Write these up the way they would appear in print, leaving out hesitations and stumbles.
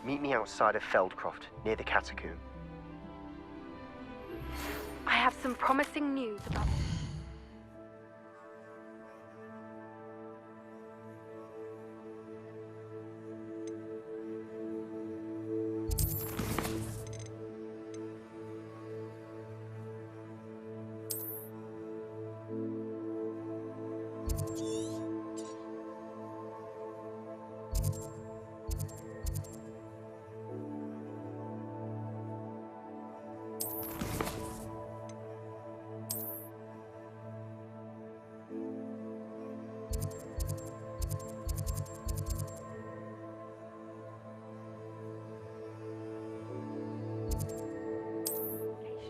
Meet me outside of Feldcroft, near the catacomb. I have some promising news about...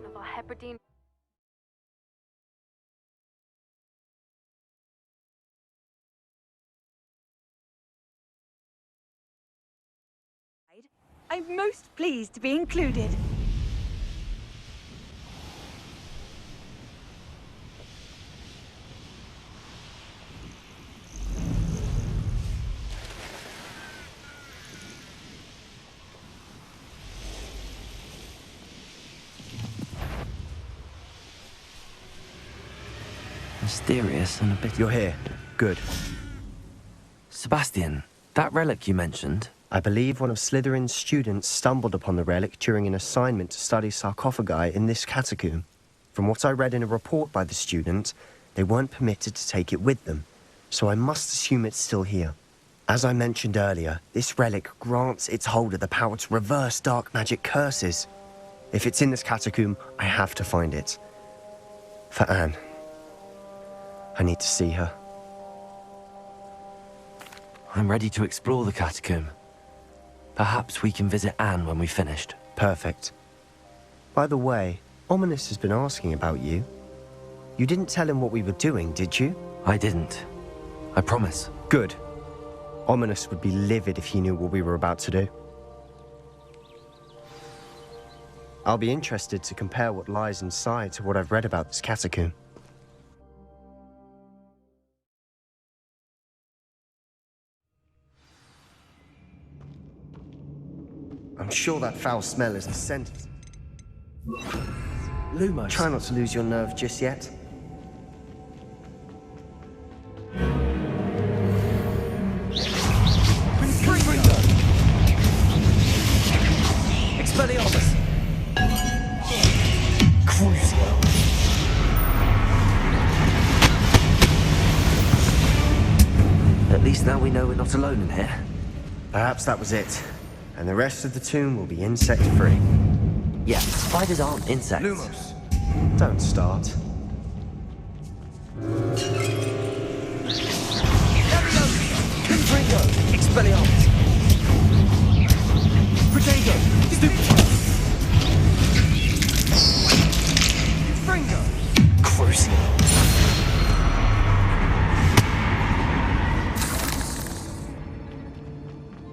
of our Hebridean... I'm most pleased to be included. Mysterious and a bit... You're here. Good. Sebastian, that relic you mentioned... I believe one of Slytherin's students stumbled upon the relic during an assignment to study sarcophagi in this catacomb. From what I read in a report by the student, they weren't permitted to take it with them, so I must assume it's still here. As I mentioned earlier, this relic grants its holder the power to reverse dark magic curses. If it's in this catacomb, I have to find it. For Anne. I need to see her. I'm ready to explore the catacomb. Perhaps we can visit Anne when we've finished. Perfect. By the way, Ominous has been asking about you. You didn't tell him what we were doing, did you? I didn't. I promise. Good. Ominous would be livid if he knew what we were about to do. I'll be interested to compare what lies inside to what I've read about this catacomb. I'm sure that foul smell is the scent. Lumos. Try not to lose your nerve just yet. Expelliarmus. Crucio. At least now we know we're not alone in here. Perhaps that was it. And the rest of the tomb will be insect-free. Yeah, spiders aren't insects. Lumos. Don't start. Confringo. Expelliarmus. Protego. Stupefy. Confringo. Crucio.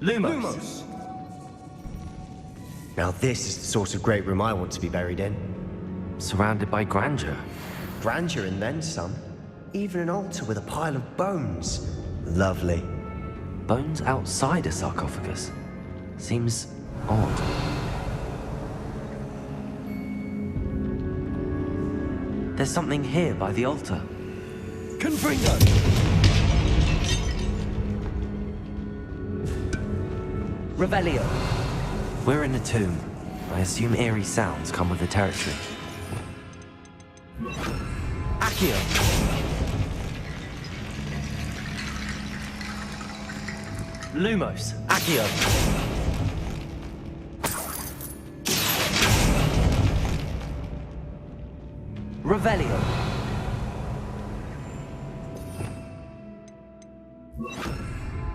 Lumos. Now this is the sort of great room I want to be buried in. Surrounded by grandeur. Grandeur and then some. Even an altar with a pile of bones. Lovely. Bones outside a sarcophagus. Seems odd. There's something here by the altar. Confringo! Revelio. We're in a tomb. I assume eerie sounds come with the territory. Accio. Lumos. Accio. Revelio.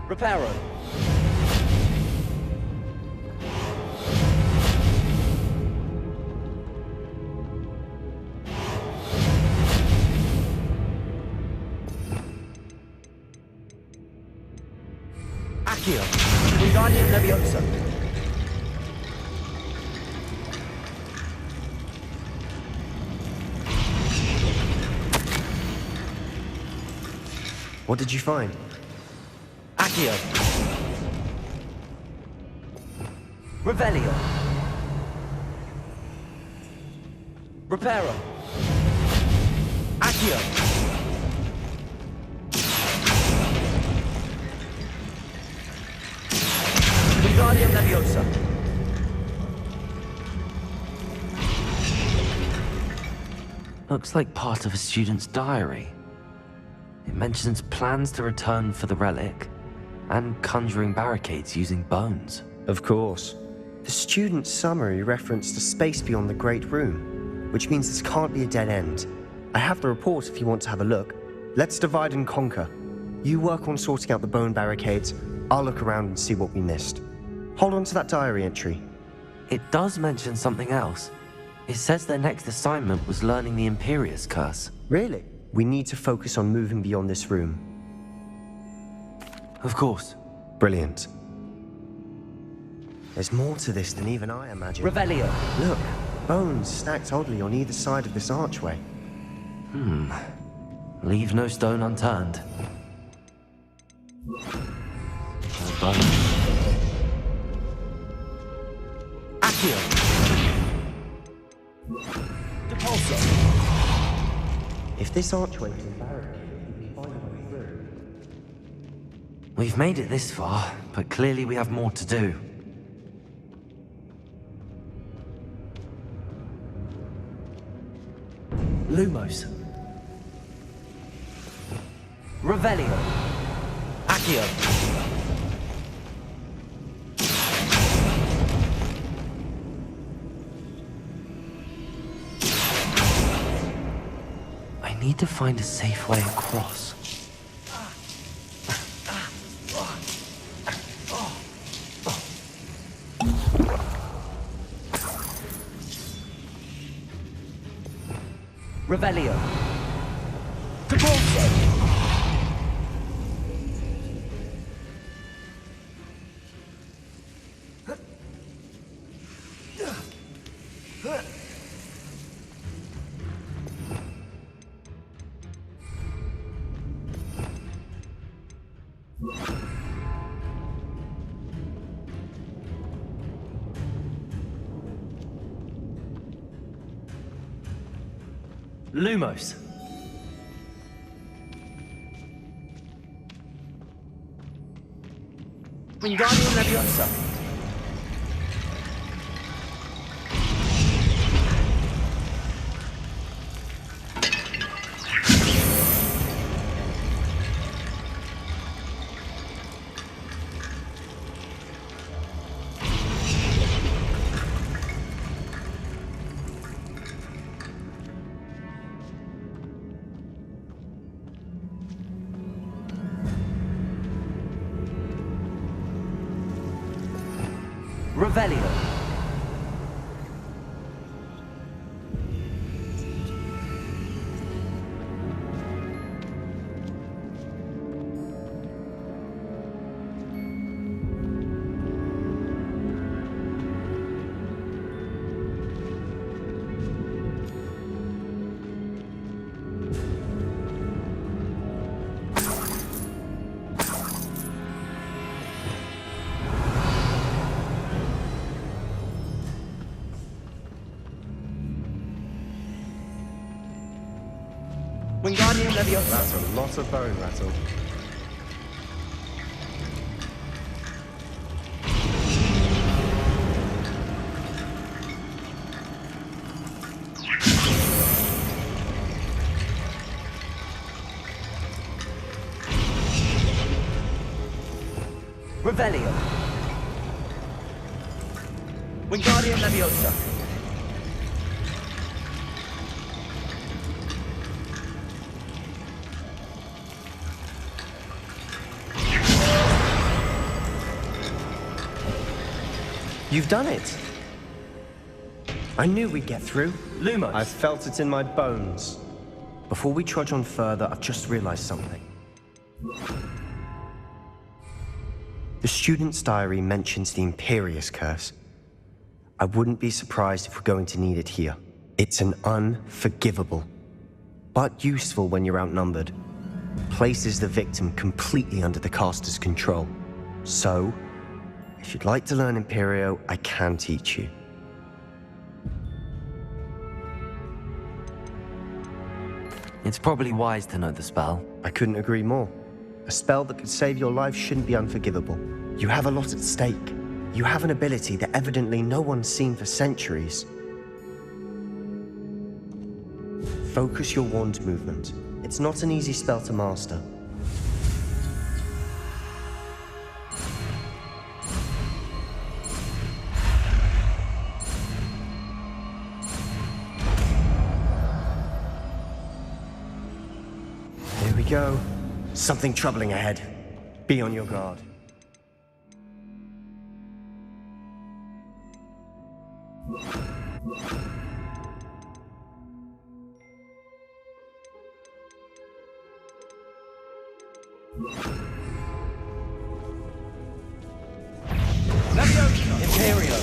Reparo. Accio. Wingardium Leviosa. What did you find? Accio. Revelio. Reparo. Accio. Wingardium Leviosa. Looks like part of a student's diary. It mentions plans to return for the relic and conjuring barricades using bones. Of course. The student's summary referenced a space beyond the Great Room, which means this can't be a dead end. I have the report if you want to have a look. Let's divide and conquer. You work on sorting out the bone barricades. I'll look around and see what we missed. Hold on to that diary entry. It does mention something else. It says their next assignment was learning the Imperius curse. Really? We need to focus on moving beyond this room. Of course. Brilliant. There's more to this than even I imagined. Revelio. Look, bones stacked oddly on either side of this archway. Leave no stone unturned. Accio. Depulso. If this archway is barricaded, we can find a way through. We've made it this far, but clearly we have more to do. Lumos. Revelio. Accio. I need to find a safe way across. Revelio. Depulso. Lumos. Wingardium Leviosa. Revelio. Wingardium Leviosa. That's a lot of bone rattle. Revelio. Wingardium Leviosa. You've done it! I knew we'd get through. Lumos. I felt it in my bones. Before we trudge on further, I've just realized something. The student's diary mentions the Imperius curse. I wouldn't be surprised if we're going to need it here. It's an unforgivable, but useful when you're outnumbered. Places the victim completely under the caster's control. So, If you'd like to learn Imperio, I can teach you. It's probably wise to know the spell. I couldn't agree more. A spell that could save your life shouldn't be unforgivable. You have a lot at stake. You have an ability that evidently no one's seen for centuries. Focus your wand movement. It's not an easy spell to master. Here we go. Something troubling ahead. Be on your guard. IMPERIO!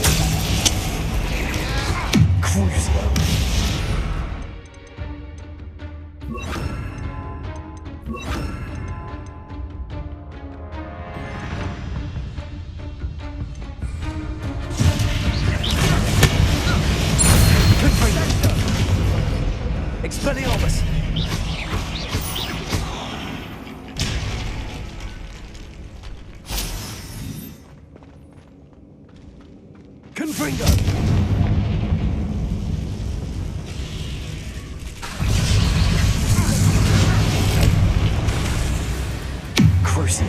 Crucio! Expelliarmus! Confringo! Crucio!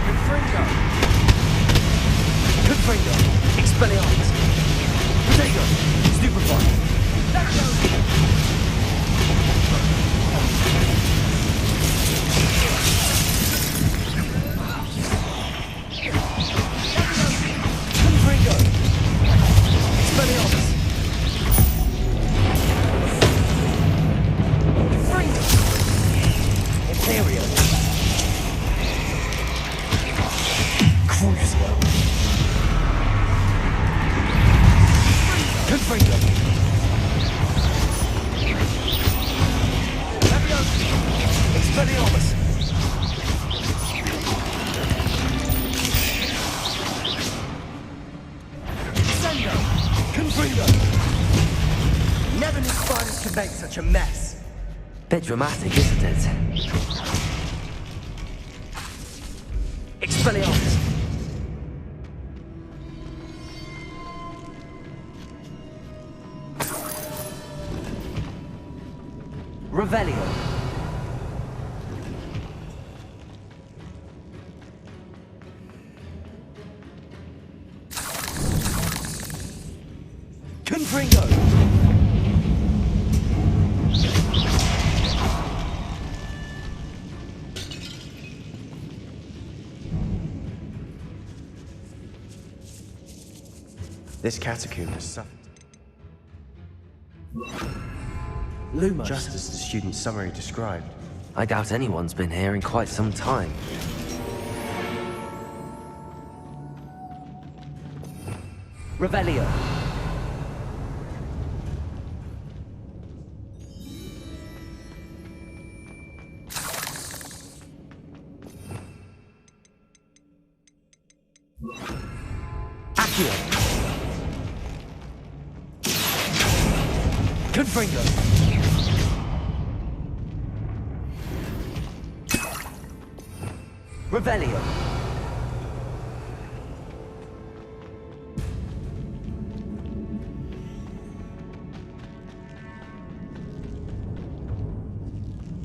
Confringo! Confringo! Expelliarmus! Protego! Stupefy! Confringo! Expelliarmus! Confringo! IMPERIO! Crucio! Confringo! Expelliarmus! Sendo! Confringo! Never knew spiders could make such a mess. Bit dramatic, isn't it? Expelliarmus! Revelio! Confringo! This catacomb has suffered. Lumos. Just as the student's summary described. I doubt anyone's been here in quite some time. Revelio. Accio. Confringo. Revelio.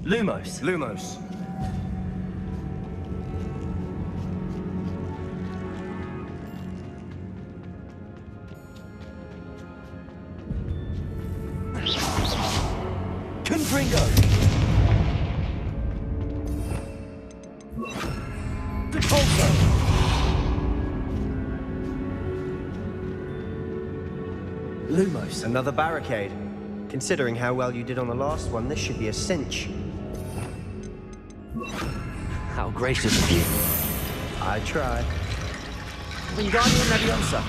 Lumos. Lumos. Confringo. Decolto. Lumos. Another barricade. Considering how well you did on the last one, this should be a cinch. How gracious of you. I tried. Wingardium Leviosa.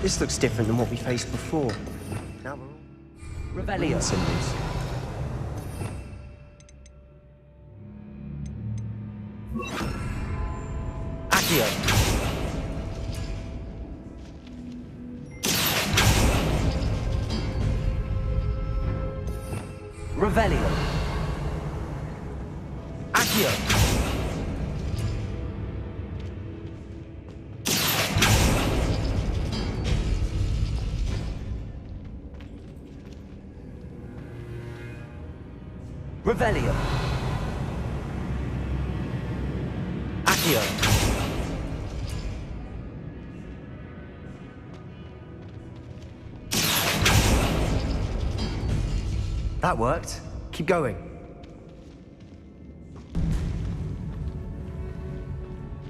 This looks different than what we faced before. Now we're all Revelio. cinders. Revelio. Accio. Revelio. Accio. That worked. Keep going.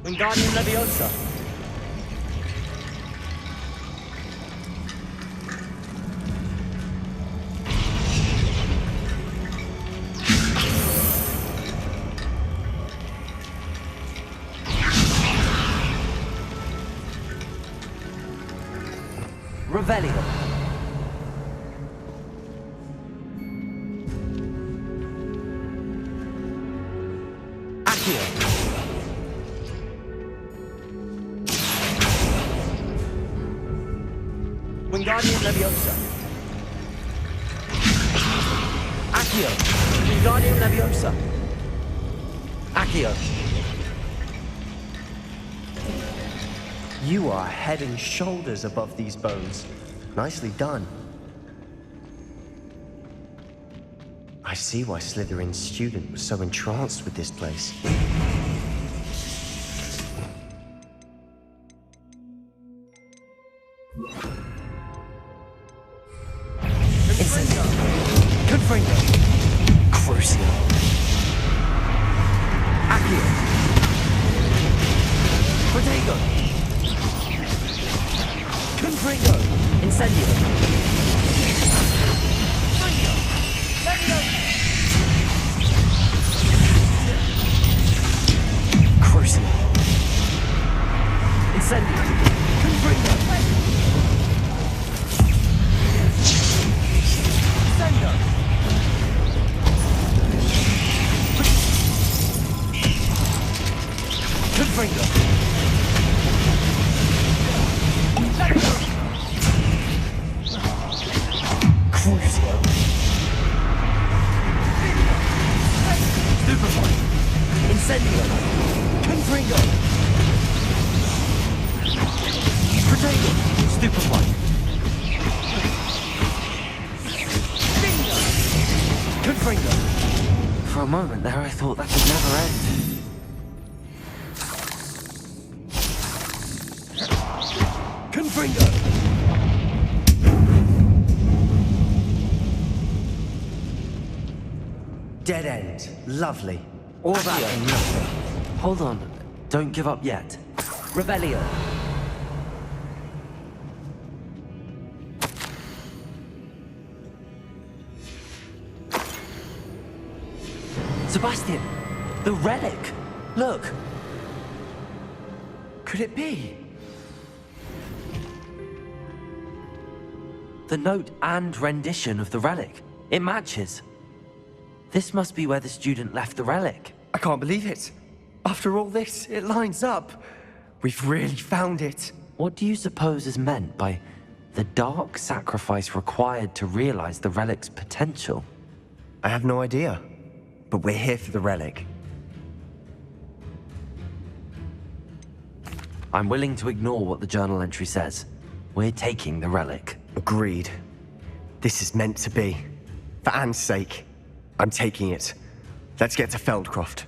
Wingardium Leviosa. Revelio. Accio. Wingardium Leviosa. Accio. Wingardium Leviosa. Accio. You are head and shoulders above these bones. Nicely done. I see why Slytherin's student was so entranced with this place. Confringo. Confringo. Crucio. Accio. Protego. Confringo. Incendio. Crucio. Incendio. Confringo. Incendio. Confringo. Crucio. Stupefy. Incendio. Confringo. Protego. Stupefy. Confringo. For a moment there I thought that could never end. Confringo. Dead end. Lovely. All that Accio. and nothing. Hold on. Don't give up yet. Revelio. Sebastian! The relic! Look! Could it be? The note and rendition of the relic. It matches. This must be where the student left the relic. I can't believe it. After all this, it lines up. We've really found it. What do you suppose is meant by the dark sacrifice required to realize the relic's potential? I have no idea. But we're here for the relic. I'm willing to ignore what the journal entry says. We're taking the relic. Agreed. This is meant to be. For Anne's sake, I'm taking it. Let's get to Feldcroft.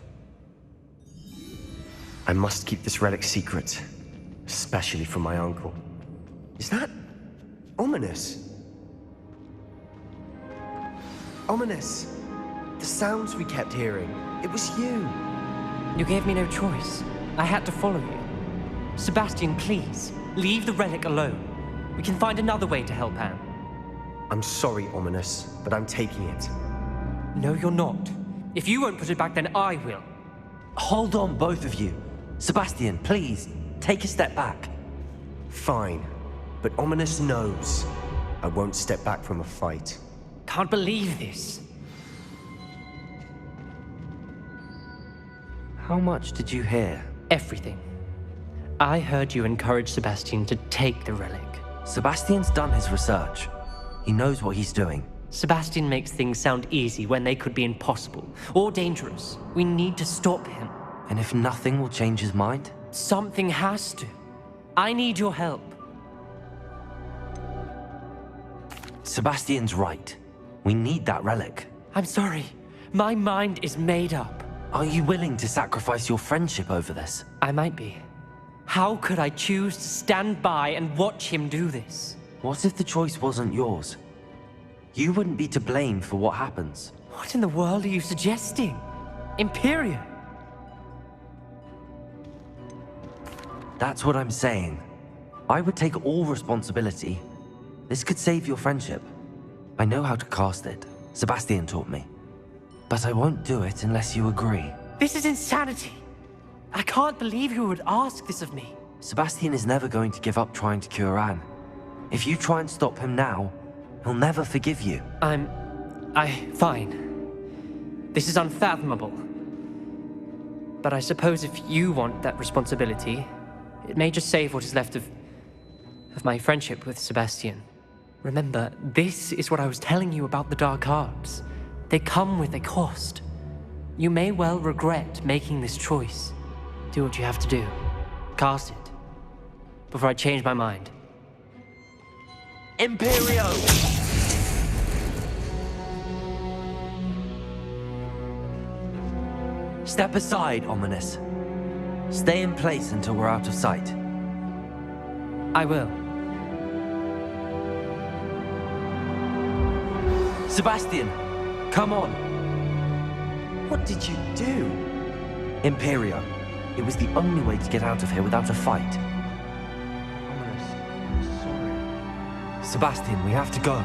I must keep this relic secret, especially from my uncle. Is that ominous? Ominous. The sounds we kept hearing. It was you. You gave me no choice. I had to follow you. Sebastian, please, leave the relic alone. We can find another way to help Anne. I'm sorry, Ominous, but I'm taking it. No, you're not. If you won't put it back, then I will. Hold on, both of you. Sebastian, please, take a step back. Fine, but Ominous knows I won't step back from a fight. Can't believe this. How much did you hear? Everything. I heard you encourage Sebastian to take the relic. Sebastian's done his research. He knows what he's doing. Sebastian makes things sound easy when they could be impossible or dangerous. We need to stop him. And if nothing will change his mind? Something has to. I need your help. Sebastian's right. We need that relic. I'm sorry. My mind is made up. Are you willing to sacrifice your friendship over this? I might be. How could I choose to stand by and watch him do this? What if the choice wasn't yours? You wouldn't be to blame for what happens. What in the world are you suggesting? IMPERIO? That's what I'm saying. I would take all responsibility. This could save your friendship. I know how to cast it. Sebastian taught me. But I won't do it unless you agree. This is insanity. I can't believe you would ask this of me. Sebastian is never going to give up trying to cure Anne. If you try and stop him now, he'll never forgive you. Fine. This is unfathomable. But I suppose if you want that responsibility, it may just save what is left of my friendship with Sebastian. Remember, this is what I was telling you about the dark arts. They come with a cost. You may well regret making this choice. Do what you have to do. Cast it. Before I change my mind. IMPERIO! Step aside, Ominous. Stay in place until we're out of sight. I will. Sebastian, come on. What did you do? IMPERIO. It was the only way to get out of here without a fight. Ominous, I'm sorry. Sebastian, we have to go.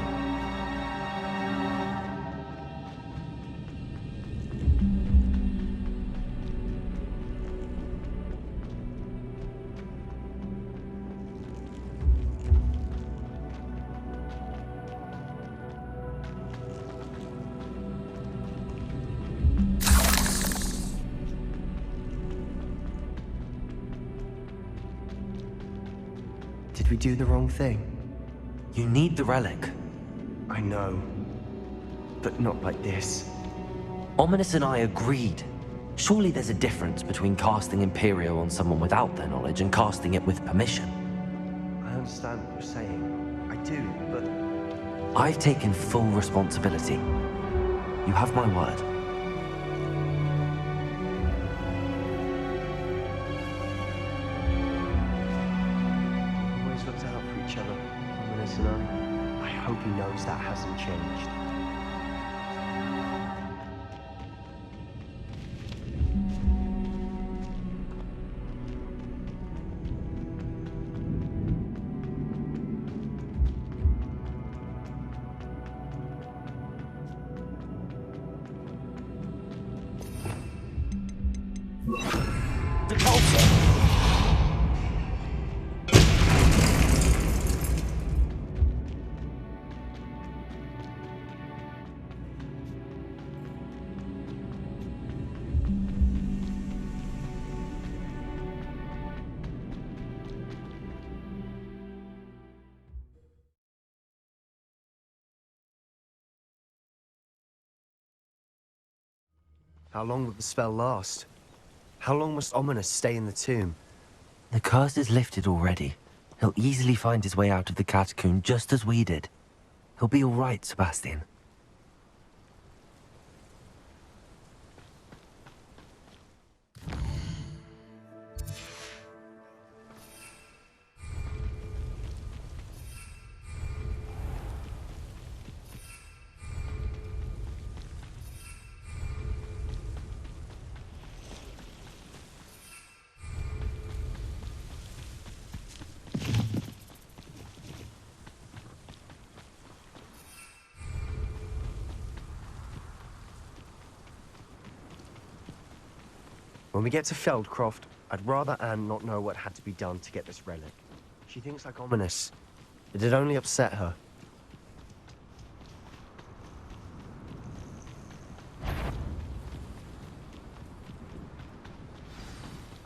Did we do the wrong thing? You need the relic. I know. But not like this. Ominous and I agreed. Surely there's a difference between casting IMPERIO on someone without their knowledge and casting it with permission. I understand what you're saying. I do, but... I've taken full responsibility. You have my word. Always looked out for each other, Ominous and I. I hope he knows that hasn't changed. The culture! How long will the spell last? How long must Ominous stay in the tomb? The curse is lifted already. He'll easily find his way out of the catacomb just as we did. He'll be all right, Sebastian. When we get to Feldcroft, I'd rather Anne not know what had to be done to get this relic. She thinks like Ominous. It'd only upset her.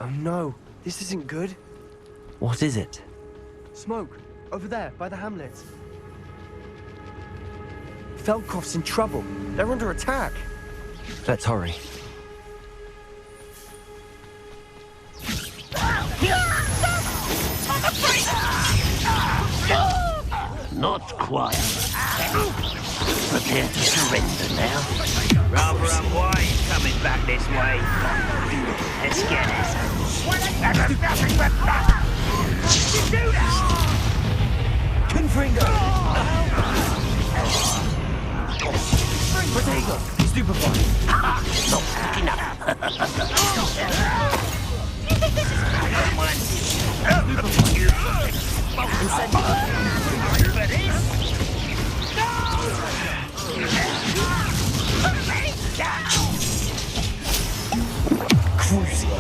Oh no, this isn't good. What is it? Smoke, over there, by the hamlet. Feldcroft's in trouble. They're under attack. Let's hurry. Not quite. Prepare to surrender now. Rather unwise coming back this way. Let's get it. Nothing but that. You do that! Confringo! Protego! Stupefy! Not picking up. You think this is bad one? Incendiary. For this? Crucio!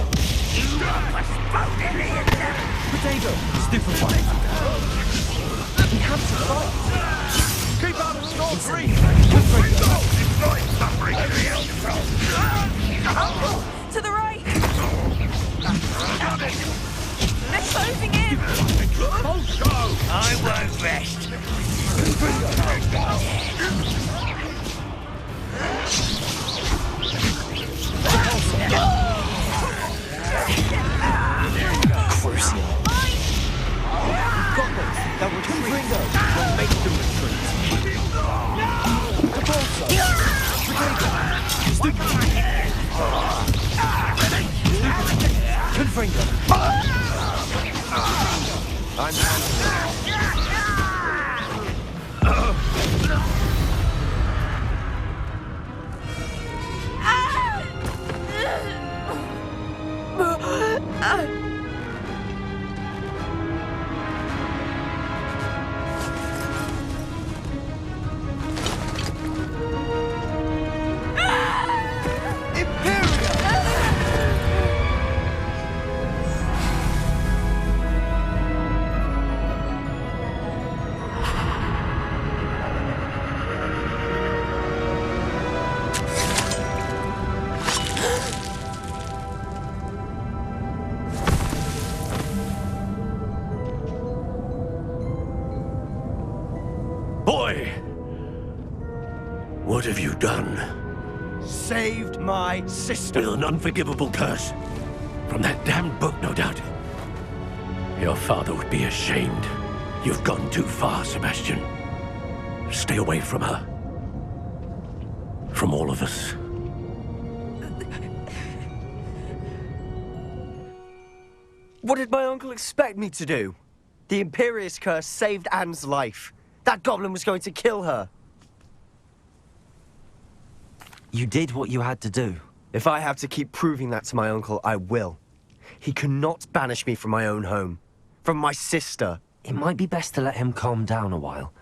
Protego! Stupefy! We have to fight! Keep out of Storm 3! To the right! They're closing in! I won't rest. Crucio! That will Confringo! Will make them retreat! Capulso! Protego! Stupefy! Confringo! I'm handling it. Boy! What have you done? Saved my sister. With an unforgivable curse. From that damned book, no doubt. Your father would be ashamed. You've gone too far, Sebastian. Stay away from her. From all of us. What did my uncle expect me to do? The Imperious curse saved Anne's life. That goblin was going to kill her. You did what you had to do. If I have to keep proving that to my uncle, I will. He cannot banish me from my own home. From my sister. It might be best to let him calm down a while.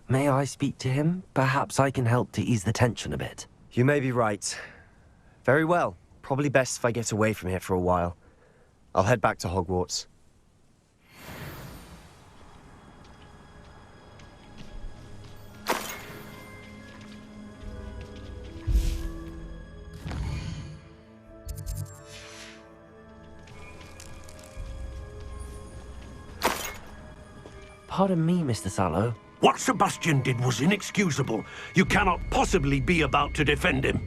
May I speak to him? Perhaps I can help to ease the tension a bit. You may be right. Very well. Probably best if I get away from here for a while. I'll head back to Hogwarts. Pardon me, Mr. Sallow. What Sebastian did was inexcusable. You cannot possibly be about to defend him.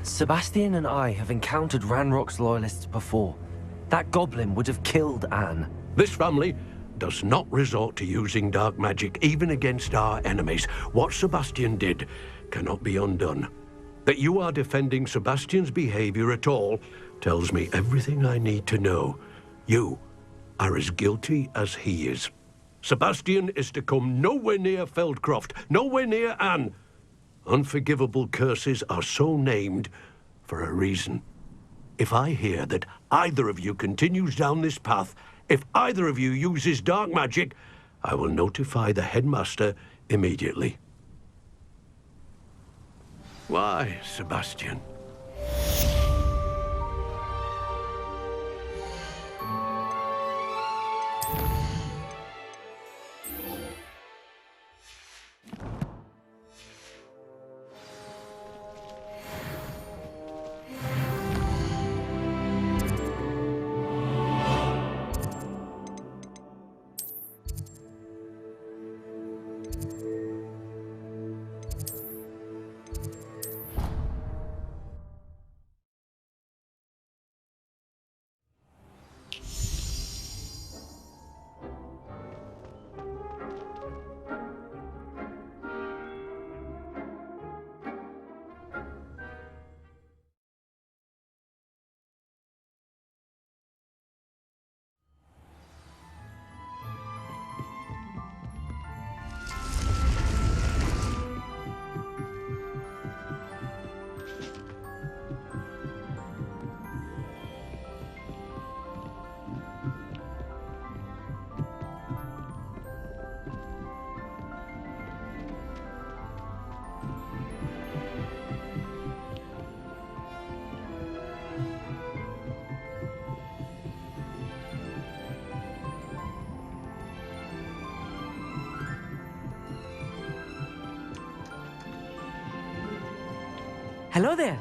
Sebastian and I have encountered Ranrock's loyalists before. That goblin would have killed Anne. This family does not resort to using dark magic even against our enemies. What Sebastian did cannot be undone. That you are defending Sebastian's behavior at all tells me everything I need to know. You are as guilty as he is. Sebastian is to come nowhere near Feldcroft, nowhere near Anne. Unforgivable curses are so named for a reason. If I hear that either of you continues down this path, if either of you uses dark magic, I will notify the headmaster immediately. Why, Sebastian? Hello there.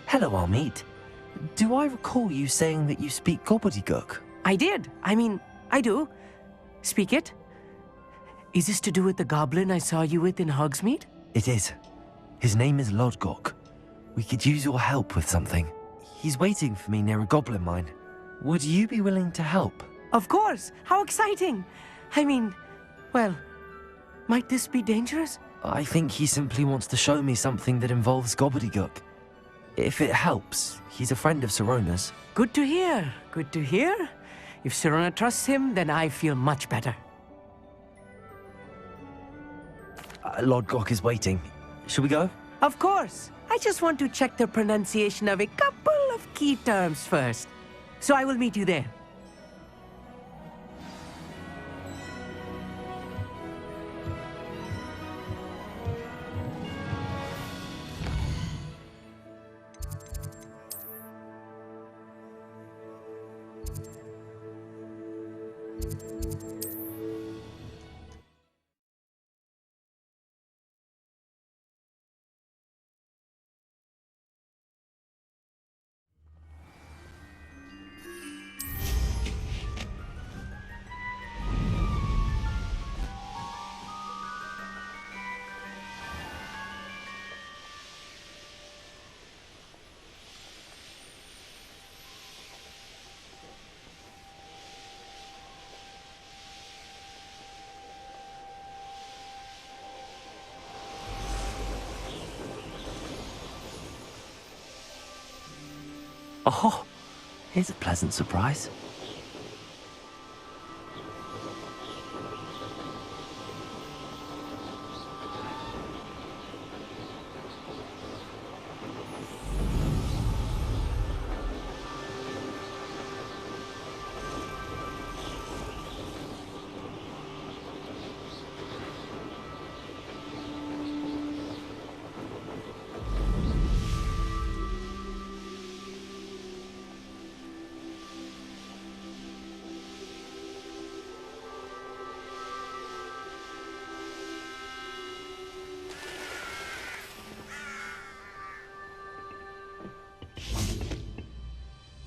Hello, Amit. Do I recall you saying that you speak gobbledygook? I did. I mean, I do. Speak it. Is this to do with the goblin I saw you with in Hogsmeade? It is. His name is Lodgok. We could use your help with something. He's waiting for me near a goblin mine. Would you be willing to help? Of course. How exciting. I mean, well, might this be dangerous? I think he simply wants to show me something that involves gobbledygook. If it helps, he's a friend of Sirona's. Good to hear. Good to hear. If Sirona trusts him, then I feel much better. Lodgok is waiting. Shall we go? Of course. I just want to check the pronunciation of a couple of key terms first. So I will meet you there. Oh, here's a pleasant surprise.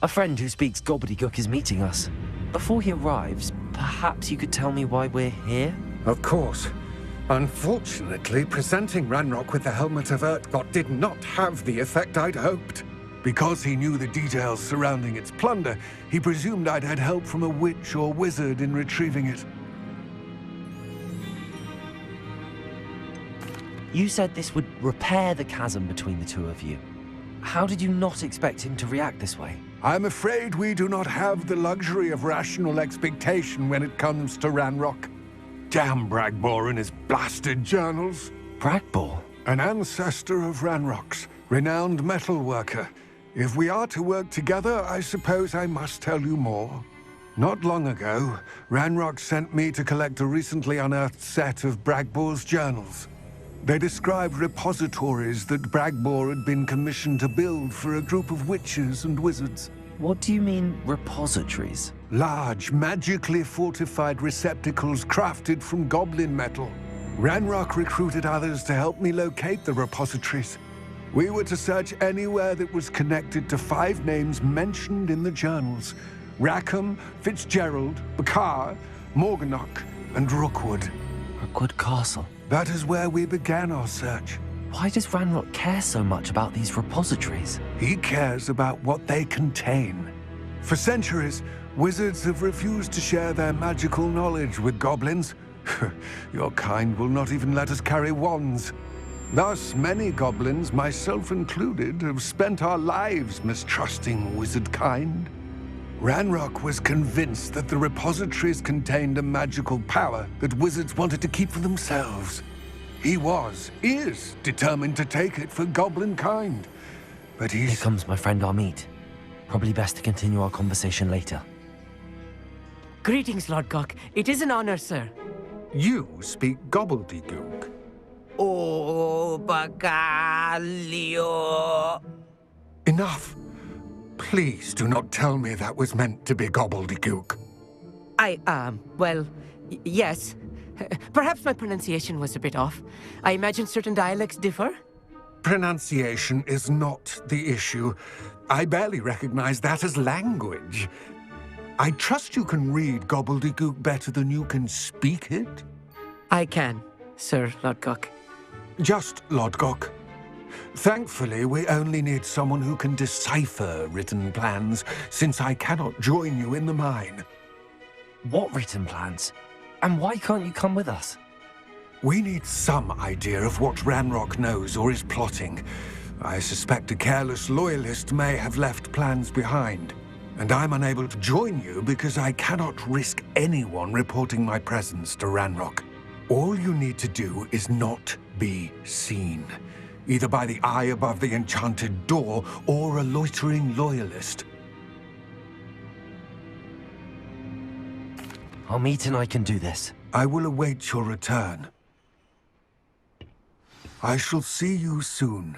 A friend who speaks gobbledygook is meeting us. Before he arrives, perhaps you could tell me why we're here? Of course. Unfortunately, presenting Ranrock with the Helmet of Urtkot did not have the effect I'd hoped. Because he knew the details surrounding its plunder, he presumed I'd had help from a witch or wizard in retrieving it. You said this would repair the chasm between the two of you. How did you not expect him to react this way? I'm afraid we do not have the luxury of rational expectation when it comes to Ranrock. Damn Bragbor and his blasted journals. Bragbor? An ancestor of Ranrock's, renowned metal worker. If we are to work together, I suppose I must tell you more. Not long ago, Ranrock sent me to collect a recently unearthed set of Bragbor's journals. They described repositories that Bragbor had been commissioned to build for a group of witches and wizards. What do you mean, repositories? Large, magically fortified receptacles crafted from goblin metal. Ranrock recruited others to help me locate the repositories. We were to search anywhere that was connected to 5 names mentioned in the journals: Rackham, Fitzgerald, Bakar, Morganach, and Rookwood. Rookwood Castle. That is where we began our search. Why does Ranrock care so much about these repositories? He cares about what they contain. For centuries, wizards have refused to share their magical knowledge with goblins. Your kind will not even let us carry wands. Thus, many goblins, myself included, have spent our lives mistrusting wizard kind. Ranrock was convinced that the repositories contained a magical power that wizards wanted to keep for themselves. He is determined to take it for goblin kind. But Here comes my friend Amit. Probably best to continue our conversation later. Greetings, Lodgok. It is an honor, sir. You speak gobbledygook. Oh, Bagalio. Enough. Please do not tell me that was meant to be gobbledygook. Well, yes. Perhaps my pronunciation was a bit off. I imagine certain dialects differ. Pronunciation is not the issue. I barely recognize that as language. I trust you can read gobbledygook better than you can speak it? I can, Sir Lodgok. Just Lodgok. Thankfully, we only need someone who can decipher written plans, since I cannot join you in the mine. What written plans? And why can't you come with us? We need some idea of what Ranrock knows or is plotting. I suspect a careless loyalist may have left plans behind. And I'm unable to join you because I cannot risk anyone reporting my presence to Ranrock. All you need to do is not be seen, either by the eye above the enchanted door or a loitering loyalist. Amit and I can do this. I will await your return. I shall see you soon.